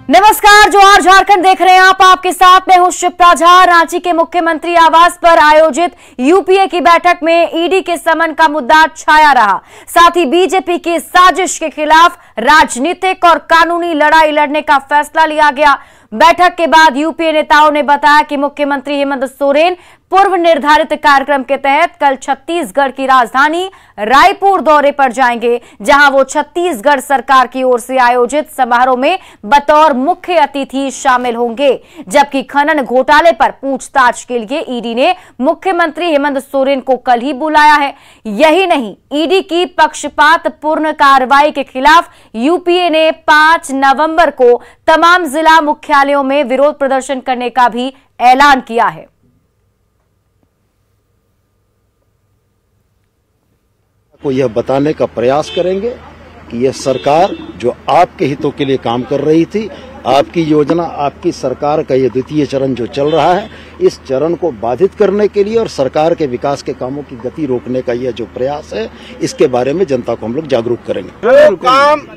नमस्कार, जोहार झारखंड देख रहे हैं आप। आपके साथ मैं हूं शिप्रा झा। रांची के मुख्यमंत्री आवास पर आयोजित यूपीए की बैठक में ईडी के समन का मुद्दा छाया रहा। साथ ही बीजेपी की साजिश के खिलाफ राजनीतिक और कानूनी लड़ाई लड़ने का फैसला लिया गया। बैठक के बाद यूपीए नेताओं ने बताया कि मुख्यमंत्री हेमंत सोरेन पूर्व निर्धारित कार्यक्रम के तहत कल छत्तीसगढ़ की राजधानी रायपुर दौरे पर जाएंगे, जहां वो छत्तीसगढ़ सरकार की ओर से आयोजित समारोह में बतौर मुख्य अतिथि शामिल होंगे। जबकि खनन घोटाले पर पूछताछ के लिए ईडी ने मुख्यमंत्री हेमंत सोरेन को कल ही बुलाया है। यही नहीं, ईडी की पक्षपातपूर्ण कार्रवाई के खिलाफ यूपीए ने 5 नवंबर को तमाम जिला मुख्यालयों में विरोध प्रदर्शन करने का भी ऐलान किया है। को यह बताने का प्रयास करेंगे कि यह सरकार जो आपके हितों के लिए काम कर रही थी, आपकी योजना, आपकी सरकार का यह द्वितीय चरण जो चल रहा है, इस चरण को बाधित करने के लिए और सरकार के विकास के कामों की गति रोकने का यह जो प्रयास है, इसके बारे में जनता को हम लोग जागरूक करेंगे।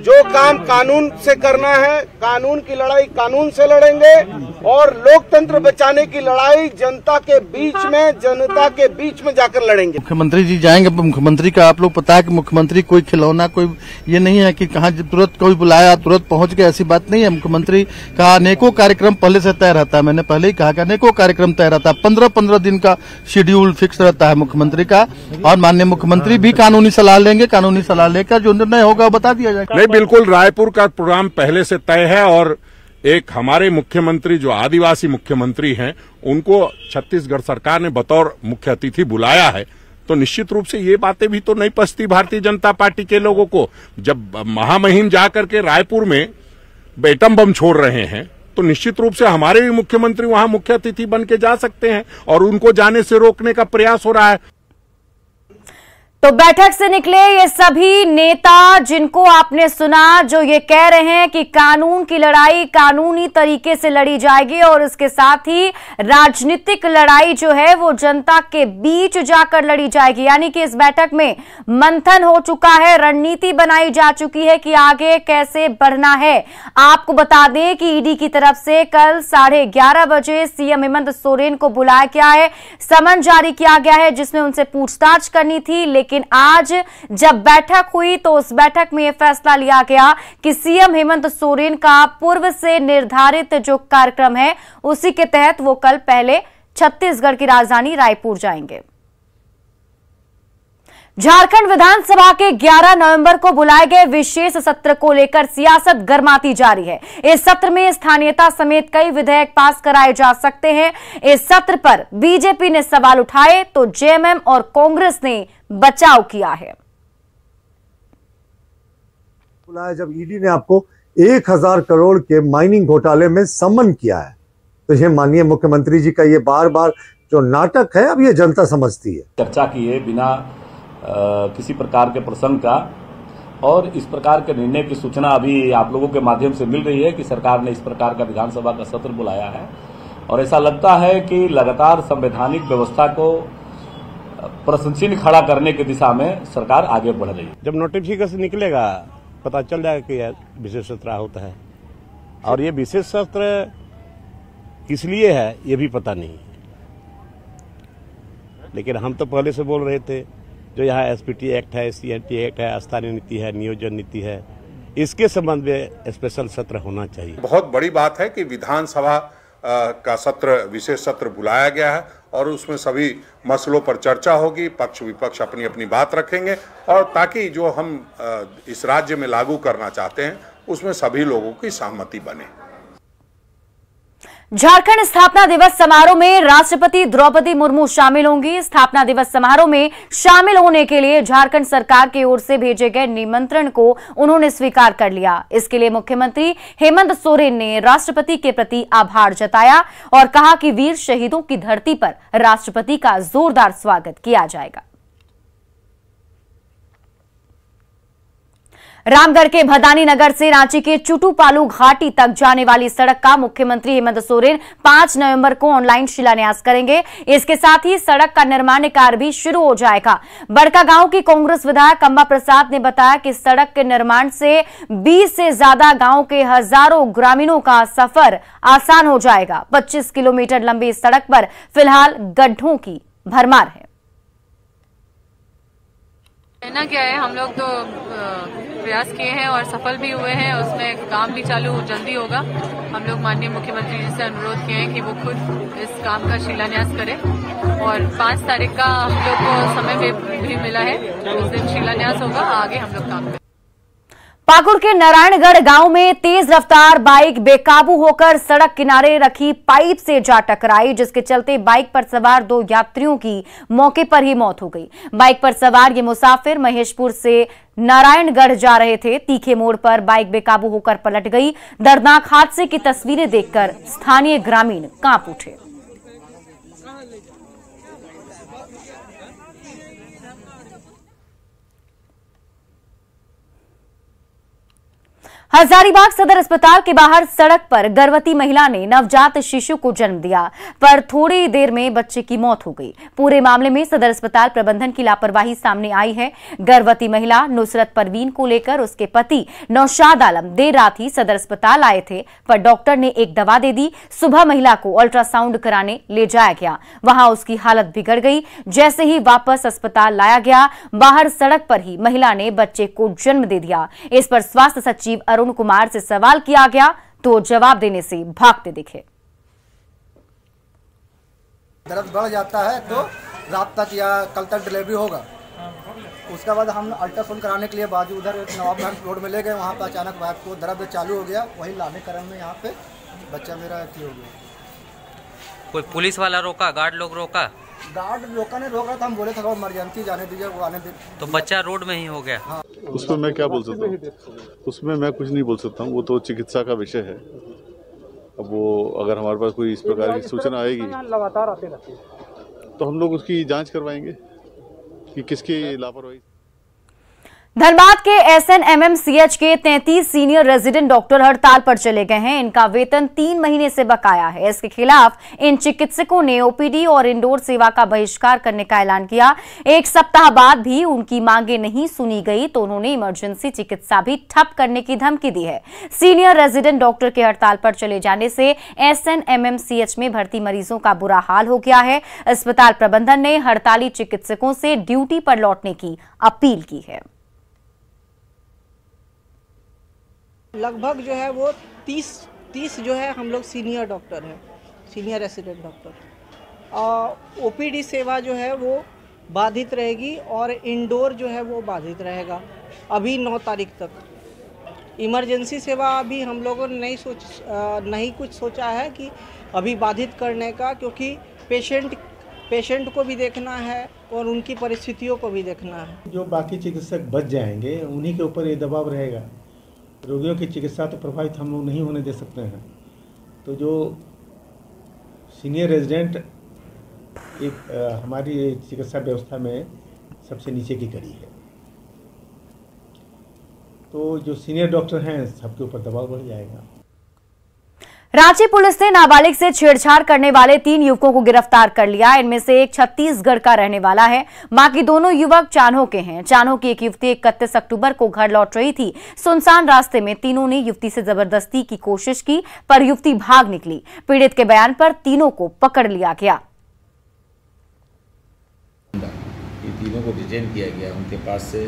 जो काम कानून से करना है, कानून की लड़ाई कानून से लड़ेंगे और लोकतंत्र बचाने की लड़ाई जनता के बीच में जाकर लड़ेंगे। मुख्यमंत्री जी जाएंगे। मुख्यमंत्री का आप लोग पता है कि मुख्यमंत्री कोई खिलौना, कोई ये नहीं है कि कहाँ तुरंत कोई बुलाया तुरंत पहुंच गए, ऐसी बात नहीं है। मुख्यमंत्री का अनेकों कार्यक्रम पहले से तय रहता है। मैंने पहले ही कहा कि अनेकों कार्यक्रम तय रहता है। 15-15 दिन का शेड्यूल फिक्स रहता है मुख्यमंत्री का, और माननीय मुख्यमंत्री भी कानूनी सलाह लेंगे। कानूनी सलाह लेकर जो निर्णय होगा वो बता दिया जाएगा। नहीं, बिल्कुल रायपुर का प्रोग्राम पहले से तय है और एक हमारे मुख्यमंत्री जो आदिवासी मुख्यमंत्री हैं, उनको छत्तीसगढ़ सरकार ने बतौर मुख्य अतिथि बुलाया है। तो निश्चित रूप से ये बातें भी तो नहीं पछती भारतीय जनता पार्टी के लोगों को। जब महामहिम जाकर के रायपुर में एटम बम छोड़ रहे हैं, तो निश्चित रूप से हमारे भी मुख्यमंत्री वहां मुख्य अतिथि बन के जा सकते हैं, और उनको जाने से रोकने का प्रयास हो रहा है। तो बैठक से निकले ये सभी नेता जिनको आपने सुना, जो ये कह रहे हैं कि कानून की लड़ाई कानूनी तरीके से लड़ी जाएगी और इसके साथ ही राजनीतिक लड़ाई जो है वो जनता के बीच जाकर लड़ी जाएगी। यानी कि इस बैठक में मंथन हो चुका है, रणनीति बनाई जा चुकी है कि आगे कैसे बढ़ना है। आपको बता दें कि ईडी की तरफ से कल 11:30 बजे सीएम हेमंत सोरेन को बुलाया गया है, समन जारी किया गया है, जिसमें उनसे पूछताछ करनी थी। लेकिन आज जब बैठक हुई तो उस बैठक में यह फैसला लिया गया कि सीएम हेमंत सोरेन का पूर्व से निर्धारित जो कार्यक्रम है, उसी के तहत वो कल पहले छत्तीसगढ़ की राजधानी रायपुर जाएंगे। झारखंड विधानसभा के 11 नवंबर को बुलाए गए विशेष सत्र को लेकर सियासत गर्माती जारी है। इस सत्र में स्थानीयता समेत कई विधेयक पास कराए जा सकते हैं। इस सत्र पर बीजेपी ने सवाल उठाए तो जेएमएम और कांग्रेस ने बचाव किया है। बुलाया जब ईडी ने आपको 1000 करोड़ के माइनिंग घोटाले में समन किया है, तो ये माननीय मुख्यमंत्री जी का ये बार बार जो नाटक है, अब ये जनता समझती है। चर्चा किए बिना किसी प्रकार के प्रसंग का, और इस प्रकार के निर्णय की सूचना अभी आप लोगों के माध्यम से मिल रही है कि सरकार ने इस प्रकार का विधानसभा का सत्र बुलाया है। और ऐसा लगता है कि लगातार संवैधानिक व्यवस्था को प्रश्न चिन्ह खड़ा करने की दिशा में सरकार आगे बढ़ रही है। जब नोटिफिकेशन निकलेगा पता चल जाएगा कि विशेष सत्र होता है, और ये विशेष सत्र किस लिए है ये भी पता नहीं। लेकिन हम तो पहले से बोल रहे थे, जो यहाँ एसपीटी एक्ट है, सीएनटी एक्ट है, स्थानीय नीति है, नियोजन नीति है, इसके संबंध में स्पेशल सत्र होना चाहिए। बहुत बड़ी बात है कि विधानसभा का सत्र, विशेष सत्र बुलाया गया है और उसमें सभी मसलों पर चर्चा होगी। पक्ष विपक्ष अपनी अपनी बात रखेंगे, और ताकि जो हम इस राज्य में लागू करना चाहते हैं उसमें सभी लोगों की सहमति बने। झारखंड स्थापना दिवस समारोह में राष्ट्रपति द्रौपदी मुर्मू शामिल होंगी। स्थापना दिवस समारोह में शामिल होने के लिए झारखंड सरकार की ओर से भेजे गए निमंत्रण को उन्होंने स्वीकार कर लिया। इसके लिए मुख्यमंत्री हेमंत सोरेन ने राष्ट्रपति के प्रति आभार जताया और कहा कि वीर शहीदों की धरती पर राष्ट्रपति का जोरदार स्वागत किया जाएगा। रामगढ़ के भदानी नगर से रांची के चुटूपालू घाटी तक जाने वाली सड़क का मुख्यमंत्री हेमंत सोरेन 5 नवंबर को ऑनलाइन शिलान्यास करेंगे। इसके साथ ही सड़क का निर्माण कार्य भी शुरू हो जाएगा। बड़का गांव की कांग्रेस विधायक अंबा प्रसाद ने बताया कि सड़क के निर्माण से 20 से ज्यादा गांव के हजारों ग्रामीणों का सफर आसान हो जाएगा। 25 किलोमीटर लंबी सड़क पर फिलहाल गड्ढों की भरमार है। कहना क्या है, हम लोग तो प्रयास किए हैं और सफल भी हुए हैं। उसमें काम भी चालू जल्दी होगा। हम लोग माननीय मुख्यमंत्री जी से अनुरोध किए हैं कि वो खुद इस काम का शिलान्यास करें और 5 तारीख का हम लोग को समय भी मिला है। उस दिन शिलान्यास होगा, आगे हम लोग काम करें। पाकुड़ के नारायणगढ़ गांव में तेज रफ्तार बाइक बेकाबू होकर सड़क किनारे रखी पाइप से जा टकराई, जिसके चलते बाइक पर सवार 2 यात्रियों की मौके पर ही मौत हो गई। बाइक पर सवार ये मुसाफिर महेशपुर से नारायणगढ़ जा रहे थे। तीखे मोड़ पर बाइक बेकाबू होकर पलट गई। दर्दनाक हादसे की तस्वीरें देखकर स्थानीय ग्रामीण कांप उठे। हजारीबाग सदर अस्पताल के बाहर सड़क पर गर्भवती महिला ने नवजात शिशु को जन्म दिया, पर थोड़ी देर में बच्चे की मौत हो गई। पूरे मामले में सदर अस्पताल प्रबंधन की लापरवाही सामने आई है। गर्भवती महिला नुसरत परवीन को लेकर उसके पति नौशाद आलम देर रात ही सदर अस्पताल आए थे, पर डॉक्टर ने एक दवा दे दी। सुबह महिला को अल्ट्रासाउंड कराने ले जाया गया, वहां उसकी हालत बिगड़ गई। जैसे ही वापस अस्पताल लाया गया, बाहर सड़क पर ही महिला ने बच्चे को जन्म दे दिया। इस पर स्वास्थ्य सचिव अरुण कुमार से सवाल किया गया तो जवाब देने से भागते दिखे। दर्द बढ़ जाता है तो रात तक या कल तक डिलीवरी होगा। उसके बाद हम अल्ट्रासाउंड कराने के लिए बाजू उधर नवाबगंज रोड में ले गए। वहाँ पर अचानक वाइफ को दर्द चालू हो गया। वही लाने क्रम में यहाँ पे बच्चा मेरा हो गया। कोई पुलिस वाला रोका, गार्ड लोग रोका? गार्ड लोका ने रोका था। हम बोले थे इमरजेंसी जाने दीजिए, वो आने दे। तो बच्चा रोड में ही हो गया। हाँ। उसमें मैं क्या बोल सकता हूँ? उसमें मैं कुछ नहीं बोल सकता हूँ, वो तो चिकित्सा का विषय है। अब वो अगर हमारे पास कोई इस प्रकार की सूचना आएगी लगातार आते रहते तो हम लोग उसकी जांच करवाएंगे कि किसकी लापरवाही। धनबाद के SNMMCH के 33 सीनियर रेजिडेंट डॉक्टर हड़ताल पर चले गए हैं। इनका वेतन 3 महीने से बकाया है। इसके खिलाफ इन चिकित्सकों ने OPD और इंडोर सेवा का बहिष्कार करने का ऐलान किया। 1 सप्ताह बाद भी उनकी मांगे नहीं सुनी गई तो उन्होंने इमरजेंसी चिकित्सा भी ठप करने की धमकी दी है। सीनियर रेजिडेंट डॉक्टर के हड़ताल पर चले जाने से SNMMCH में भर्ती मरीजों का बुरा हाल हो गया है। अस्पताल प्रबंधन ने हड़ताली चिकित्सकों से ड्यूटी पर लौटने की अपील की है। लगभग जो है वो 30 जो है हम लोग सीनियर डॉक्टर हैं, सीनियर रेसिडेंट डॉक्टर। और OPD सेवा जो है वो बाधित रहेगी और इंडोर जो है वो बाधित रहेगा अभी 9 तारीख तक। इमरजेंसी सेवा अभी हम लोगों ने नहीं कुछ सोचा है कि अभी बाधित करने का, क्योंकि पेशेंट को भी देखना है और उनकी परिस्थितियों को भी देखना है। जो बाकी चिकित्सक बच जाएंगे उन्हीं के ऊपर ये दबाव रहेगा। रोगियों की चिकित्सा तो प्रभावित हम लोग नहीं होने दे सकते हैं। तो जो सीनियर रेजिडेंट एक हमारी चिकित्सा व्यवस्था में सबसे नीचे की कड़ी है, तो जो सीनियर डॉक्टर हैं सबके ऊपर दबाव बढ़ जाएगा। रांची पुलिस ने नाबालिग से छेड़छाड़ करने वाले 3 युवकों को गिरफ्तार कर लिया। इनमें से एक छत्तीसगढ़ का रहने वाला है। बाकी दोनों युवक चान्हो के हैं। चान्हो की एक युवती 31 अक्टूबर को घर लौट रही थी। सुनसान रास्ते में तीनों ने युवती से जबरदस्ती की कोशिश की, पर युवती भाग निकली। पीड़ित के बयान पर तीनों को पकड़ लिया गया। ये तीनों को डिटेन किया गया। उनके पास से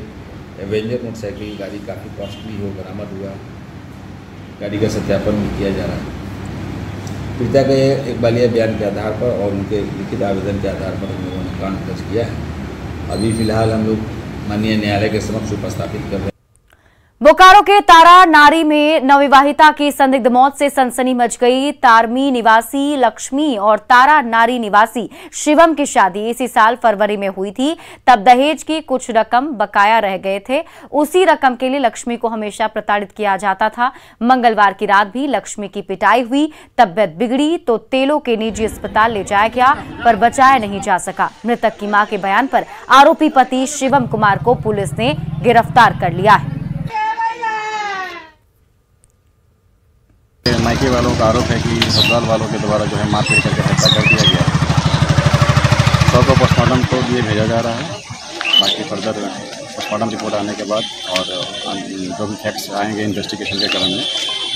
एवेंजर मोटरसाइकिल गाड़ी काफ़ी कॉस्टली हो बरामद हुआ। गाड़ी का सत्यापन भी किया जा रहा है। पीड़िता के एक बालिया बयान के आधार पर और उनके लिखित आवेदन के आधार पर हम लोगों ने कांड दर्ज किया है। अभी फिलहाल हम लोग माननीय न्यायालय के समक्ष उपस्थापित कर रहे हैं। बोकारो के तारा नारी में नवविवाहिता की संदिग्ध मौत से सनसनी मच गई। तारमी निवासी लक्ष्मी और तारा नारी निवासी शिवम की शादी इसी साल फरवरी में हुई थी। तब दहेज की कुछ रकम बकाया रह गए थे। उसी रकम के लिए लक्ष्मी को हमेशा प्रताड़ित किया जाता था। मंगलवार की रात भी लक्ष्मी की पिटाई हुई। तबियत बिगड़ी तो तेलों के निजी अस्पताल ले जाया गया, पर बचाया नहीं जा सका। मृतक की मां के बयान पर आरोपी पति शिवम कुमार को पुलिस ने गिरफ्तार कर लिया है। मायके वालों का आरोप है कि ससुराल वालों के द्वारा जो है मारपीट करके हत्या कर दिया गया है। शव को पोस्टमार्टम को लिए भेजा जा रहा है। बाकी फर्दर पोस्टमार्टम रिपोर्ट आने के बाद और जो भी फैक्ट्स आएंगे इन्वेस्टिगेशन के क्रम में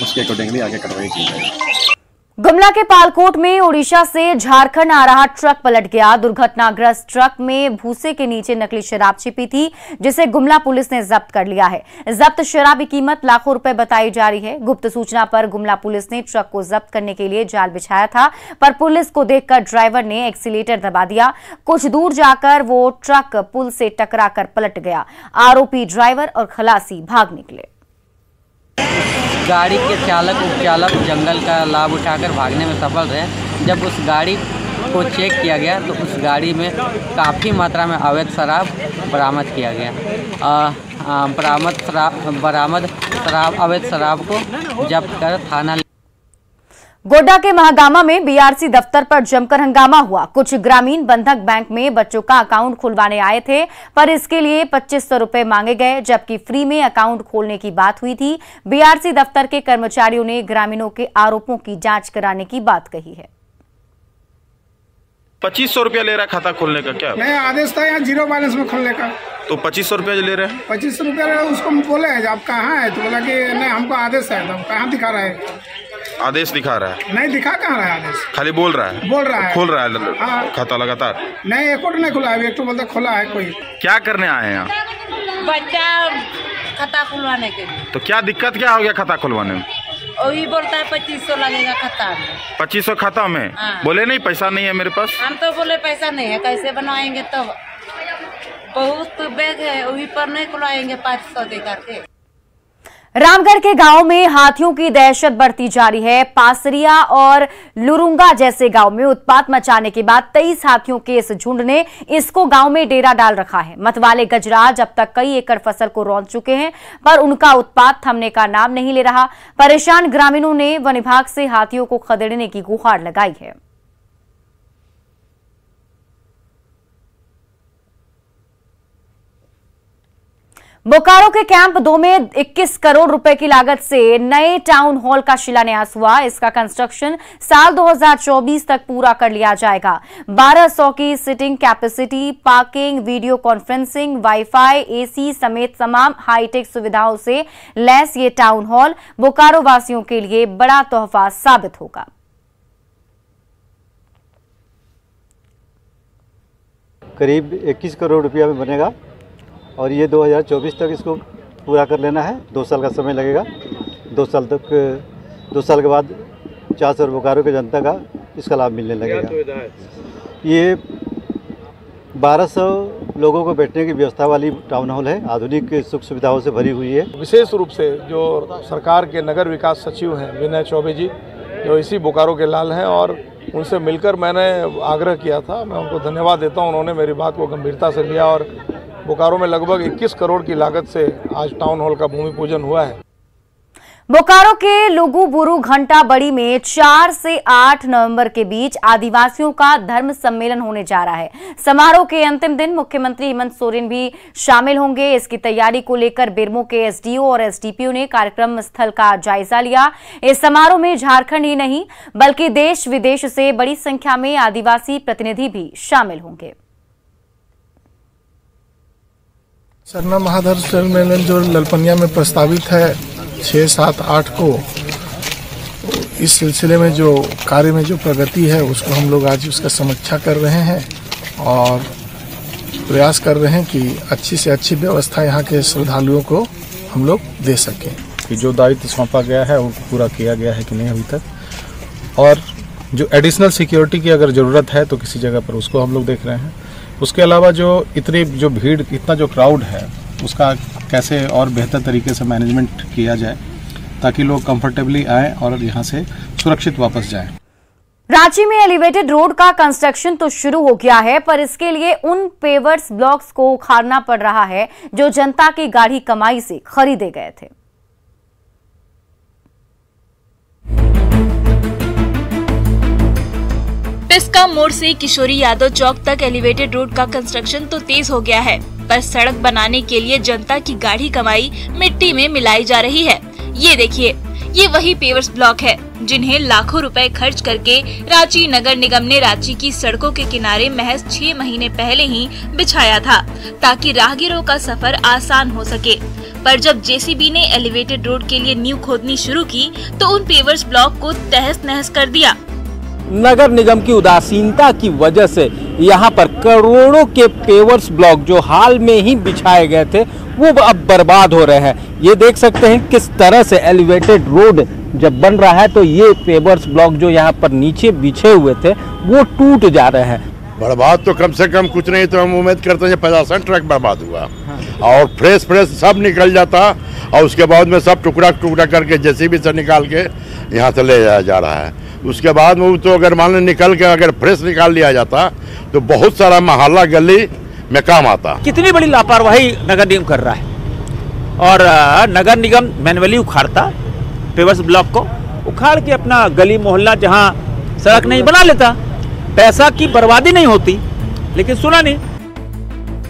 उसके अकॉर्डिंगली आगे कार्रवाई की जाएगी। गुमला के पालकोट में ओडिशा से झारखंड आ रहा ट्रक पलट गया। दुर्घटनाग्रस्त ट्रक में भूसे के नीचे नकली शराब छिपी थी, जिसे गुमला पुलिस ने जब्त कर लिया है। जब्त शराब की कीमत लाखों रुपए बताई जा रही है। गुप्त सूचना पर गुमला पुलिस ने ट्रक को जब्त करने के लिए जाल बिछाया था, पर पुलिस को देखकर ड्राइवर ने एक्सीलेटर दबा दिया। कुछ दूर जाकर वो ट्रक पुल से टकराकर पलट गया। आरोपी ड्राइवर और खलासी भाग निकले। गाड़ी के चालक उपचालक जंगल का लाभ उठाकर भागने में सफल रहे। जब उस गाड़ी को चेक किया गया तो उस गाड़ी में काफ़ी मात्रा में अवैध शराब बरामद किया गया। बरामद अवैध शराब को जब्त कर थाना। गोड्डा के महागामा में बीआरसी दफ्तर पर जमकर हंगामा हुआ। कुछ ग्रामीण बंधक बैंक में बच्चों का अकाउंट खुलवाने आए थे, पर इसके लिए 2500 रुपए मांगे गए, जबकि फ्री में अकाउंट खोलने की बात हुई थी। बीआरसी दफ्तर के कर्मचारियों ने ग्रामीणों के आरोपों की जांच कराने की बात कही है। 2500 रुपया ले रहा है खाता खोलने का? क्या नहीं, आदेश था यहाँ जीरो बैलेंस में खोलने का। तो 2500 रुपया ले रहे हैं? 2500 रुपया उसको हम बोले आप कहाँ है, तो बोला कि नहीं हमको आदेश है। तो कहाँ दिखा रहा है? आदेश दिखा रहा है? नहीं दिखा कहाँ रहा है आदेश, खाली बोल रहा है। खोल रहा है खाता लगातार? नहीं, एक नहीं खुला है, एक तो बोलता खुला है। कोई क्या करने आए हैं यहाँ? बच्चा खाता खुलवाने के लिए। तो क्या दिक्कत क्या हो गया खाता खुलवाने में? वही बोलता है 2500 लगेगा खाता में। 2500 खाता में? बोले नहीं पैसा नहीं है मेरे पास। हम तो बोले पैसा नहीं है, कैसे बनवाएंगे? तो बहुत बैग है, वही पर नहीं खुलवाएंगे 500 दे करके। रामगढ़ के गांव में हाथियों की दहशत बढ़ती जा रही है। पासरिया और लुरुंगा जैसे गांव में उत्पात मचाने के बाद 23 हाथियों के इस झुंड ने इसको गांव में डेरा डाल रखा है। मतवाले गजराज अब तक कई एकड़ फसल को रौंद चुके हैं, पर उनका उत्पात थमने का नाम नहीं ले रहा। परेशान ग्रामीणों ने वन विभाग से हाथियों को खदेड़ने की गुहार लगाई है। बोकारो के कैंप 2 में 21 करोड़ रुपए की लागत से नए टाउन हॉल का शिलान्यास हुआ। इसका कंस्ट्रक्शन साल 2024 तक पूरा कर लिया जाएगा। 1200 की sitting capacity, parking, video conferencing, wifi, AC समेत तमाम हाईटेक सुविधाओं से लैस ये टाउन हॉल बोकारो वासियों के लिए बड़ा तोहफा साबित होगा। करीब 21 करोड़ रुपया में बनेगा और ये 2024 तक इसको पूरा कर लेना है। 2 साल का समय लगेगा। 2 साल के बाद 400 बोकारो के जनता का इसका लाभ मिलने लगेगा। ये 1200 लोगों को बैठने की व्यवस्था वाली टाउन हॉल है, आधुनिक सुख सुविधाओं से भरी हुई है। विशेष रूप से जो सरकार के नगर विकास सचिव हैं विनय चौबे जी, जो इसी बोकारो के लाल हैं, और उनसे मिलकर मैंने आग्रह किया था। मैं उनको धन्यवाद देता हूँ, उन्होंने मेरी बात को गंभीरता से लिया और बोकारो में लगभग 21 करोड़ की लागत से आज टाउन हॉल का भूमि पूजन हुआ है। बोकारो के लुगुबुरु घंटा बड़ी में 4 से 8 नवंबर के बीच आदिवासियों का धर्म सम्मेलन होने जा रहा है। समारोह के अंतिम दिन मुख्यमंत्री हेमंत सोरेन भी शामिल होंगे। इसकी तैयारी को लेकर बेरमो के एसडीओ और एसडीपीओ ने कार्यक्रम स्थल का जायजा लिया। इस समारोह में झारखंड ही नहीं बल्कि देश विदेश से बड़ी संख्या में आदिवासी प्रतिनिधि भी शामिल होंगे। सरना महाधर्म सम्मेलन जो ललपनिया में प्रस्तावित है 6, 7, 8 को, इस सिलसिले में जो कार्य में जो प्रगति है उसको हम लोग आज उसका समीक्षा कर रहे हैं और प्रयास कर रहे हैं कि अच्छी से अच्छी व्यवस्था यहाँ के श्रद्धालुओं को हम लोग दे सकें। कि जो दायित्व सौंपा गया है उनको पूरा किया गया है कि नहीं अभी तक, और जो एडिशनल सिक्योरिटी की अगर ज़रूरत है तो किसी जगह पर उसको हम लोग देख रहे हैं। उसके अलावा जो इतनी जो भीड़, इतना जो क्राउड है उसका कैसे और बेहतर तरीके से मैनेजमेंट किया जाए ताकि लोग कंफर्टेबली आएँ और यहाँ से सुरक्षित वापस जाएं। रांची में एलिवेटेड रोड का कंस्ट्रक्शन तो शुरू हो गया है, पर इसके लिए उन पेवर्स ब्लॉक्स को उखाड़ना पड़ रहा है जो जनता की गाढ़ी कमाई से खरीदे गए थे। टिस्का मोड़ से किशोरी यादव चौक तक एलिवेटेड रोड का कंस्ट्रक्शन तो तेज हो गया है, पर सड़क बनाने के लिए जनता की गाढ़ी कमाई मिट्टी में मिलाई जा रही है। ये देखिए, ये वही पेवर्स ब्लॉक है जिन्हें लाखों रुपए खर्च करके रांची नगर निगम ने रांची की सड़कों के किनारे महज 6 महीने पहले ही बिछाया था ताकि राहगीरों का सफर आसान हो सके। पर जब जेसीबी ने एलिवेटेड रोड के लिए नींव खोदनी शुरू की तो उन पेवर्स ब्लॉक को तहस नहस कर दिया। नगर निगम की उदासीनता की वजह से यहाँ पर करोड़ों के पेवर्स ब्लॉक जो हाल में ही बिछाए गए थे वो अब बर्बाद हो रहे हैं। ये देख सकते हैं किस तरह से एलिवेटेड रोड जब बन रहा है तो ये पेवर्स ब्लॉक जो यहाँ पर नीचे बिछे हुए थे वो टूट जा रहे हैं। बर्बाद तो कम से कम कुछ नहीं तो हम उम्मीद करते हैं 50 ट्रक बर्बाद हुआ और फ्रेश सब निकल जाता और उसके बाद में सब टुकड़ा करके जेसीबी से निकाल के यहाँ से ले जाया जा रहा है। उसके बाद में तो अगर मान लो निकल के अगर फ्रेश निकाल लिया जाता तो बहुत सारा मोहल्ला गली में काम आता। कितनी बड़ी लापरवाही नगर निगम कर रहा है और नगर निगम मैनुअली उखाड़ता पेवर्स ब्लॉक को, उखाड़ के अपना गली मोहल्ला जहाँ सड़क नहीं बना लेता, पैसा की बर्बादी नहीं होती, लेकिन सुना नहीं।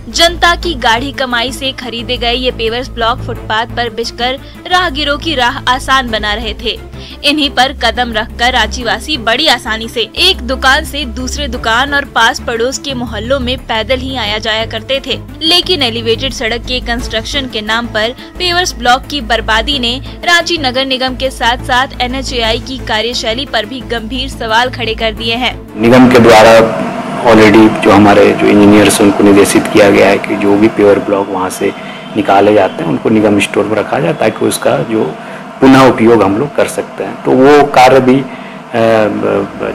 जनता की गाढ़ी कमाई से खरीदे गए ये पेवर्स ब्लॉक फुटपाथ पर बिछकर राहगीरों की राह आसान बना रहे थे। इन्हीं पर कदम रखकर रांचीवासी बड़ी आसानी से एक दुकान से दूसरे दुकान और पास पड़ोस के मोहल्लों में पैदल ही आया जाया करते थे। लेकिन एलिवेटेड सड़क के कंस्ट्रक्शन के नाम पर पेवर्स ब्लॉक की बर्बादी ने रांची नगर निगम के साथ साथ NHAI की कार्यशैली पर भी गंभीर सवाल खड़े कर दिए हैं। निगम के द्वारा ऑलरेडी जो हमारे जो इंजीनियर्स उनको निर्देशित किया गया है कि जो भी पेवर ब्लॉक वहाँ से निकाले जाते हैं उनको निगम स्टोर में रखा जाए ताकि उसका जो पुनः उपयोग हम लोग कर सकते हैं, तो वो कार्य भी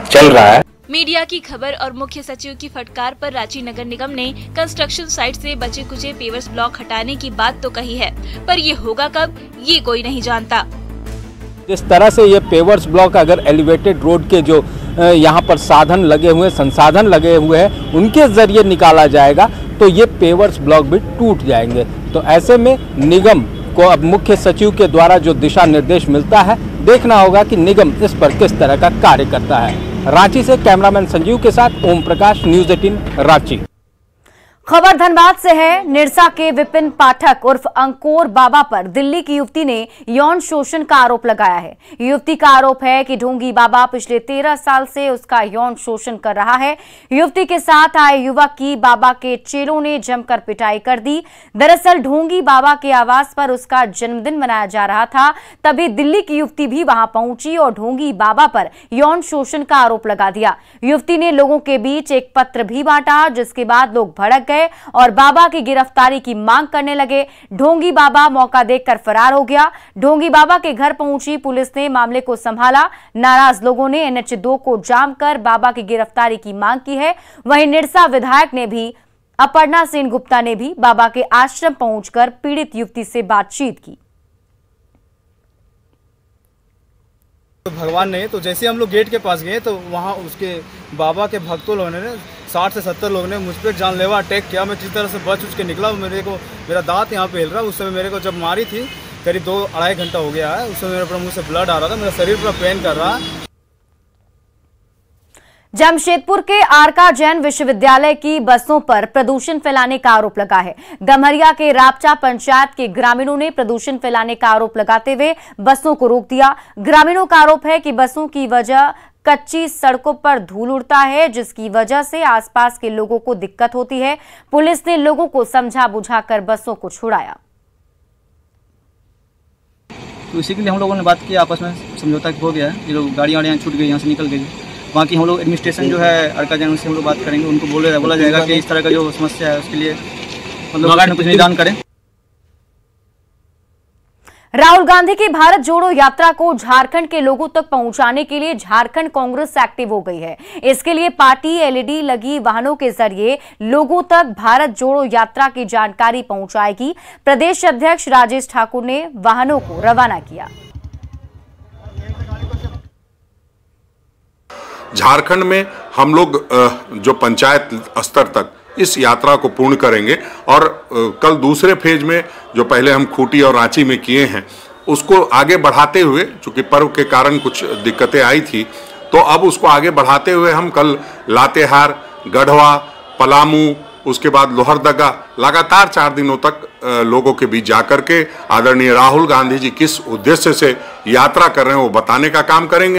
चल रहा है। मीडिया की खबर और मुख्य सचिव की फटकार पर रांची नगर निगम ने कंस्ट्रक्शन साइट से बचे कुचे पेवर्स ब्लॉक हटाने की बात तो कही है, पर ये होगा कब ये कोई नहीं जानता। जिस तरह से ये पेवर्स ब्लॉक अगर एलिवेटेड रोड के जो यहाँ पर साधन लगे हुए संसाधन लगे हुए हैं उनके जरिए निकाला जाएगा तो ये पेवर्स ब्लॉक भी टूट जाएंगे। तो ऐसे में निगम को अब मुख्य सचिव के द्वारा जो दिशा निर्देश मिलता है देखना होगा कि निगम इस पर किस तरह का कार्य करता है। रांची से कैमरामैन संजीव के साथ ओम प्रकाश, न्यूज़ 18 रांची। खबर धनबाद से है। निरसा के विपिन पाठक उर्फ अंकोर बाबा पर दिल्ली की युवती ने यौन शोषण का आरोप लगाया है। युवती का आरोप है कि ढोंगी बाबा पिछले 13 साल से उसका यौन शोषण कर रहा है। युवती के साथ आए युवक की बाबा के चेलों ने जमकर पिटाई कर दी। दरअसल ढोंगी बाबा के आवास पर उसका जन्मदिन मनाया जा रहा था, तभी दिल्ली की युवती भी वहां पहुंची और ढोंगी बाबा पर यौन शोषण का आरोप लगा दिया। युवती ने लोगों के बीच एक पत्र भी बांटा, जिसके बाद लोग भड़क और बाबा की गिरफ्तारी की मांग करने लगे। ढोंगी बाबा मौका देखकर फरार हो गया। ढोंगी बाबा के घर पहुंची पुलिस ने मामले को संभाला। नाराज लोगों ने NH2 को जाम कर बाबा की गिरफ्तारी की मांग की है। वहीं निरसा विधायक ने भी, अपर्णा सेन गुप्ता ने भी बाबा के आश्रम पहुंचकर पीड़ित युवती से बातचीत की। तो भगवान ने, तो जैसे हम लोग गेट के पास गए तो वहाँ उसके बाबा के भक्तों लोगों ने 60 से 70 लोगों ने मुझ पर जानलेवा अटैक किया। मैं जिस तरह से बच के निकला, मेरा दांत यहाँ पे हिल रहा। उस समय मेरे को जब मारी थी करीब 2-2.5 घंटा हो गया है। उस समय मेरे मुंह से ब्लड आ रहा था, मेरा शरीर पूरा पेन कर रहा है। जमशेदपुर के आरका जैन विश्वविद्यालय की बसों पर प्रदूषण फैलाने का आरोप लगा है। गम्हरिया के रापचा पंचायत के ग्रामीणों ने प्रदूषण फैलाने का आरोप लगाते हुए बसों को रोक दिया। ग्रामीणों का आरोप है कि बसों की वजह कच्ची सड़कों पर धूल उड़ता है, जिसकी वजह से आसपास के लोगों को दिक्कत होती है। पुलिस ने लोगों को समझा बुझाकर बसों को छुड़ाया। तो इसी के लिए हम लोगों ने बात की, आपस में समझौता हो गया है। ये लोग गाड़ियाँ छूट गई, यहाँ से निकल गई। बाकी हम लोग एडमिनिस्ट्रेशन जो है आरका जैन से हम लोग बात करेंगे, उनको बोला जाएगा कि इस तरह का जो समस्या है उसके लिए मतलब कुछ निदान करें। राहुल गांधी की भारत जोड़ो यात्रा को झारखंड के लोगों तक पहुंचाने के लिए झारखंड कांग्रेस एक्टिव हो गई है। इसके लिए पार्टी LED लगी वाहनों के जरिए लोगों तक भारत जोड़ो यात्रा की जानकारी पहुंचाएगी। प्रदेश अध्यक्ष राजेश ठाकुर ने वाहनों को रवाना किया। झारखंड में हम लोग जो पंचायत स्तर तक इस यात्रा को पूर्ण करेंगे और कल दूसरे फेज में जो पहले हम खूंटी और रांची में किए हैं उसको आगे बढ़ाते हुए, चूंकि पर्व के कारण कुछ दिक्कतें आई थी, तो अब उसको आगे बढ़ाते हुए हम कल लातेहार, गढ़वा, पलामू, उसके बाद लोहरदगा लगातार 4 दिनों तक लोगों के बीच जाकर के आदरणीय राहुल गांधी जी किस उद्देश्य से यात्रा कर रहे हैं वो बताने का काम करेंगे।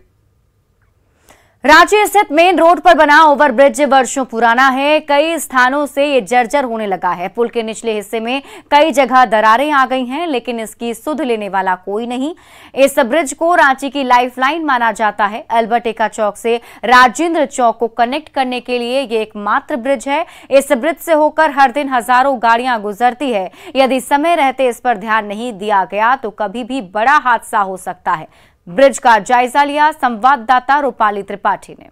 रांची स्थित मेन रोड पर बना ओवरब्रिज वर्षों पुराना है। कई स्थानों से ये जर्जर होने लगा है। पुल के निचले हिस्से में कई जगह दरारें आ गई हैं, लेकिन इसकी सुध लेने वाला कोई नहीं। इस ब्रिज को रांची की लाइफलाइन माना जाता है। अल्बर्ट एक्का चौक से राजेंद्र चौक को कनेक्ट करने के लिए ये एकमात्र ब्रिज है। इस ब्रिज से होकर हर दिन हजारों गाड़ियां गुजरती है। यदि समय रहते इस पर ध्यान नहीं दिया गया तो कभी भी बड़ा हादसा हो सकता है। ब्रिज का जायजा लिया संवाददाता रूपाली त्रिपाठी ने।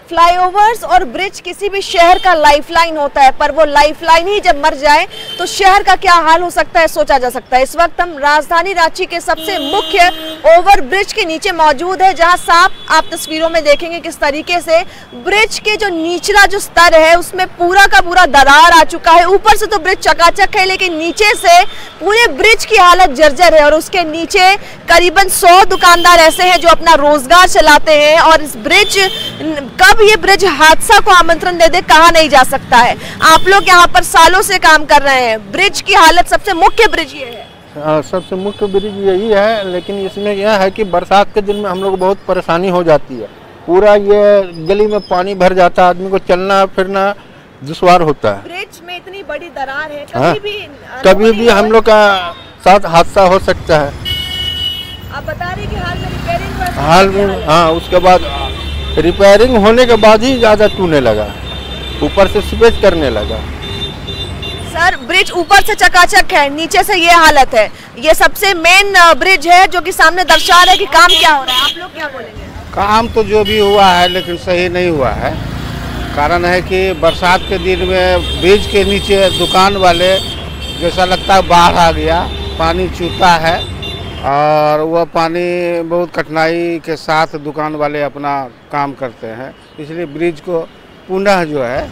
फ्लाईओवर्स और ब्रिज किसी भी शहर का लाइफलाइन होता है, पर वो लाइफलाइन ही जब मर जाए तो शहर का क्या हाल हो सकता है सोचा जा सकता है। इस वक्त हम राजधानी रांची के सबसे मुख्य ओवर ब्रिज के नीचे मौजूद है, जहां साफ आप तस्वीरों में देखेंगे किस तरीके से ब्रिज के जो निचला जो स्तर है उसमें पूरा का पूरा दरार आ चुका है। ऊपर से तो ब्रिज चकाचक है, लेकिन नीचे से पूरे ब्रिज की हालत जर्जर है और उसके नीचे करीबन 100 दुकानदार ऐसे हैं जो अपना रोजगार चलाते हैं। और इस ब्रिज कब ये ब्रिज हादसा को आमंत्रण दे दे कहा नहीं जा सकता है। आप लोग यहाँ पर सालों से काम कर रहे हैं, ब्रिज की हालत सबसे मुख्य ब्रिज ये है। सबसे मुख्य ब्रिज यही है, लेकिन इसमें यह है कि बरसात के दिन में हम लोग बहुत परेशानी हो जाती है। पूरा ये गली में पानी भर जाता है, आदमी को चलना फिरना दुश्वार होता है। ब्रिज में इतनी बड़ी दरार है, कभी भी हम लोग का साथ हादसा हो सकता है। आप बता रहे कि हाल में रिपेयरिंग हाल में, हाँ, उसके बाद रिपेयरिंग होने के बाद ही ज्यादा टूटने लगा, ऊपर से सीपेज करने लगा। सर, ब्रिज ऊपर से चकाचक है, नीचे से ये हालत है। ये सबसे मेन ब्रिज है जो कि सामने दर्शा रहा है कि काम क्या हो रहा है। आप लोग क्या बोलेंगे? काम तो जो भी हुआ है लेकिन सही नहीं हुआ है। कारण है कि बरसात के दिन में ब्रिज के नीचे दुकान वाले जैसा लगता है बाढ़ आ गया, पानी चूता है और वह पानी बहुत कठिनाई के साथ दुकान वाले अपना काम करते हैं। इसलिए ब्रिज को पुनः जो है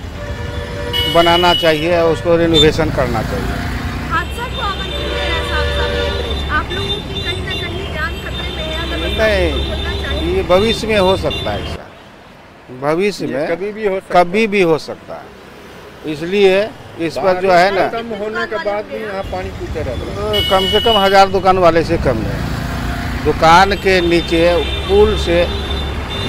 बनाना चाहिए और उसको रिनोवेशन करना चाहिए। हादसा को आमंत्रण दे रहा है साफ-साफ ब्रिज। आप लोगों की कहीं ना कहीं जान खतरे में है। अगर नहीं, ये भविष्य में हो सकता है, ऐसा भविष्य में कभी भी हो सकता है। इसलिए इस पर जो है ना, कम होने के बाद भी यहाँ पानी पीते रहता है। कम से कम 1000 दुकान वाले से कम है। दुकान के नीचे पुल से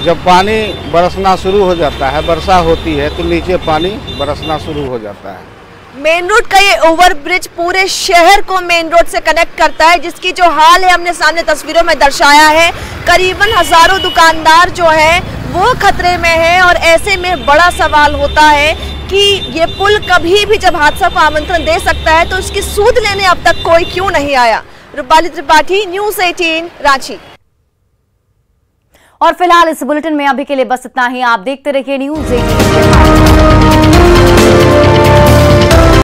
जब पानी बरसना शुरू हो जाता है, वर्षा होती है तो नीचे पानी बरसना शुरू हो जाता है। मेन रोड का ये ओवर ब्रिज पूरे शहर को मेन रोड से कनेक्ट करता है, जिसकी जो हाल है हमने सामने तस्वीरों में दर्शाया है। करीबन हजारों दुकानदार जो है वो खतरे में है और ऐसे में बड़ा सवाल होता है कि ये पुल कभी भी जब हादसा को आमंत्रण दे सकता है तो इसकी सूद लेने अब तक कोई क्यों नहीं आया। रूपाली त्रिपाठी, न्यूज़ 18 रांची। और फिलहाल इस बुलेटिन में अभी के लिए बस इतना ही। आप देखते रहिए न्यूज़ 18।